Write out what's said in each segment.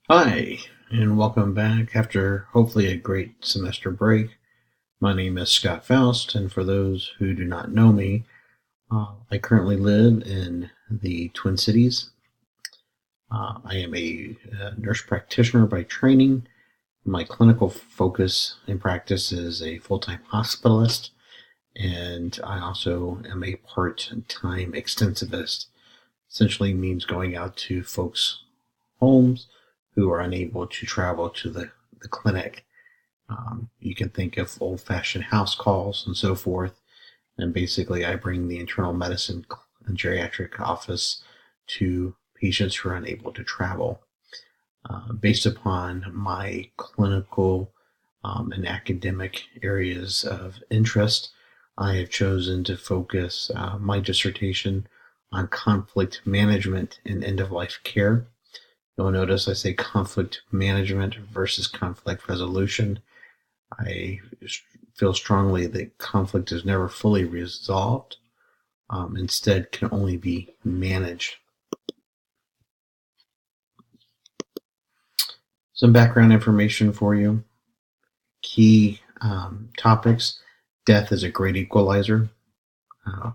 Hi, and welcome back after hopefully a great semester break. My name is Scott Faust, and for those who do not know me, I currently live in the Twin Cities. I am a nurse practitioner by training. My clinical focus in practice is a full time hospitalist, and I also am a part time extensivist. Essentially means going out to folks' homes who are unable to travel to the clinic. You can think of old fashioned house calls and so forth. And basically, I bring the internal medicine and geriatric office to patients who are unable to travel. Based upon my clinical and academic areas of interest, I have chosen to focus my dissertation on conflict management in end of life care. You'll notice I say conflict management versus conflict resolution. I feel strongly that conflict is never fully resolved, instead can only be managed. Some background information for you. Key topics. Death is a great equalizer. Uh,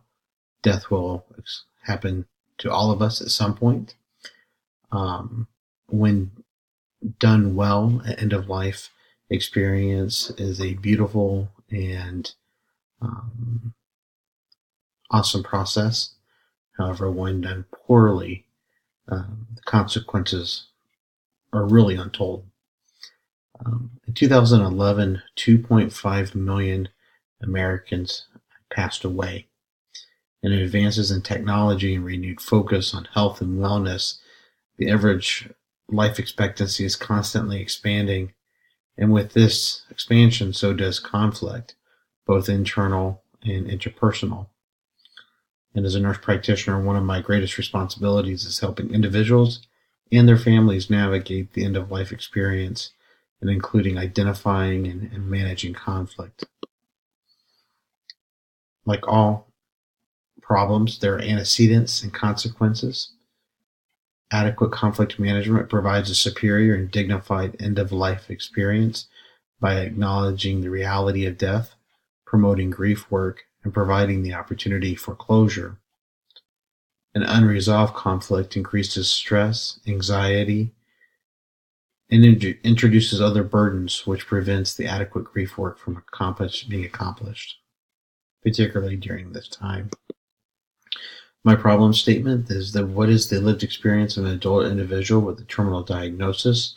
Death will happen to all of us at some point. When done well, an end of life experience is a beautiful and awesome process. However, when done poorly, the consequences are really untold. In 2011, 2.5 million Americans passed away. And advances in technology and renewed focus on health and wellness, the average life expectancy is constantly expanding. And with this expansion, so does conflict, both internal and interpersonal. And as a nurse practitioner, one of my greatest responsibilities is helping individuals and their families navigate the end of life experience, and including identifying and managing conflict. Like all problems, there are antecedents and consequences. Adequate conflict management provides a superior and dignified end of life experience by acknowledging the reality of death, promoting grief work, and providing the opportunity for closure. An unresolved conflict increases stress, anxiety, and introduces other burdens, which prevents the adequate grief work from being accomplished, particularly during this time. My problem statement is that what is the lived experience of an adult individual with a terminal diagnosis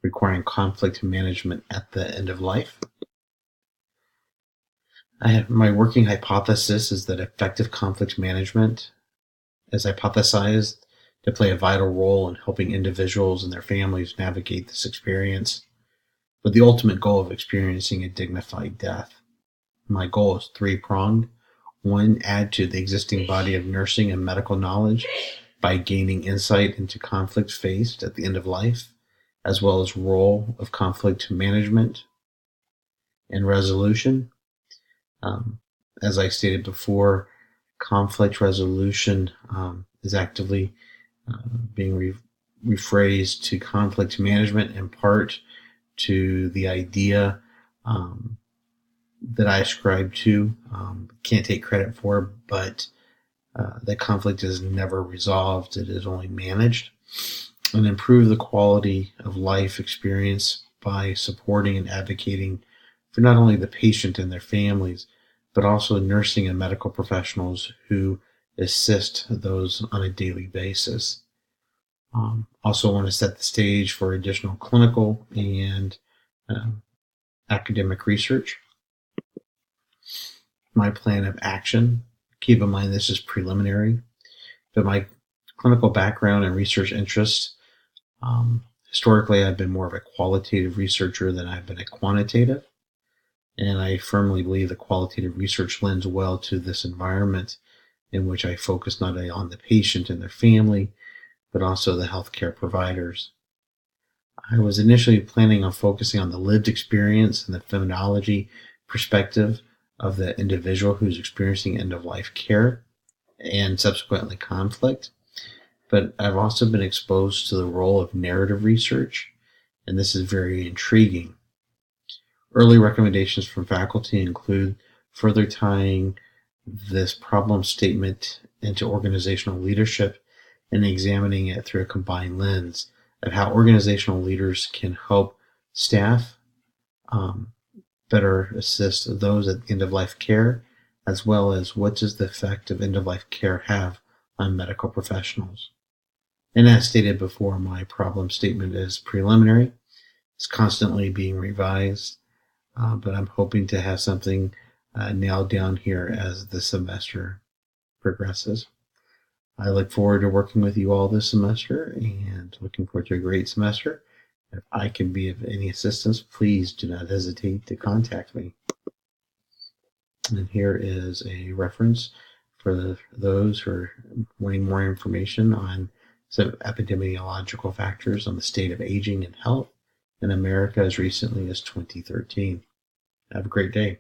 requiring conflict management at the end of life? My working hypothesis is that effective conflict management is hypothesized to play a vital role in helping individuals and their families navigate this experience, with the ultimate goal of experiencing a dignified death. My goal is three-pronged. One, add to the existing body of nursing and medical knowledge by gaining insight into conflict faced at the end of life, as well as role of conflict management and resolution. As I stated before, conflict resolution is actively being rephrased to conflict management, in part to the idea that I ascribe to. Can't take credit for, but that conflict is never resolved. It is only managed. And improve the quality of life experience by supporting and advocating for not only the patient and their families, but also nursing and medical professionals who assist those on a daily basis. Also want to set the stage for additional clinical and academic research. My plan of action, keep in mind this is preliminary, but my clinical background and research interests, historically I've been more of a qualitative researcher than I've been a quantitative. And I firmly believe that qualitative research lends well to this environment in which I focus not only on the patient and their family, but also the healthcare providers. I was initially planning on focusing on the lived experience and the phenomenology perspective of the individual who's experiencing end-of-life care and subsequently conflict. but I've also been exposed to the role of narrative research, and this is very intriguing. Early recommendations from faculty include further tying this problem statement into organizational leadership and examining it through a combined lens of how organizational leaders can help staff better assist those at end-of-life care, as well as what does the effect of end-of-life care have on medical professionals. And as stated before, my problem statement is preliminary. It's constantly being revised, but I'm hoping to have something nailed down here as the semester progresses. I look forward to working with you all this semester and looking forward to a great semester. If I can be of any assistance, please do not hesitate to contact me. And here is a reference for those who are wanting more information on some epidemiological factors on the state of aging and health in America as recently as 2013. Have a great day.